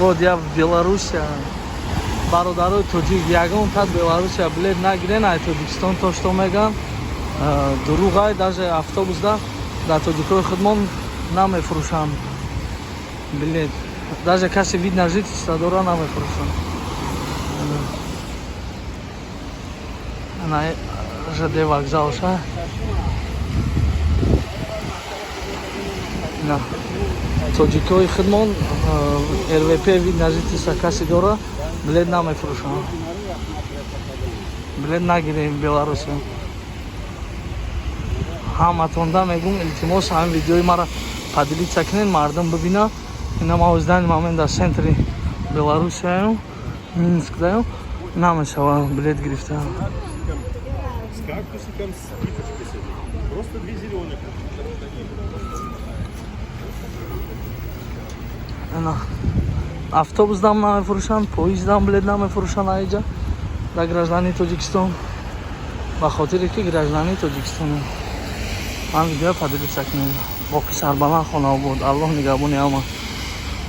Вот я в Белоруссия. Бародарои тоҷик ягон тад Белоруссия билет нагирен, ай Тоҷикистон то што меган дуруғай, даже автобусда дар тоҷикои худмон намефурӯшанд билет. Даже касе вид на жительство дора намефурӯшанд. Ана ЖД вокзал ша. На тоҷикои худмон РВП вид на жительство касе дора билет намефурӯшанд. Билет нагирем в Белоруссия. Ҳаматонда мегум илтимос ҳамин видеои мара падилица кунед, мардум бибина. Ина ма оз дани момент дар центри Белоруссияю, Минскдаю, намешава билет гирифтаам. С кактусиком, с киточкой с этой. Просто 2 зеленых. Ина автобусдам намефурӯшанд, поезддам билет намефурӯшанд аиҷа дар граждании Тоҷикистон, ба хотире ки граждании Тоҷикистон. Ман видео падилица кунед. Боқи Сарбаланд Хонаобод. Аллоҳ нигаҳбони ҳама.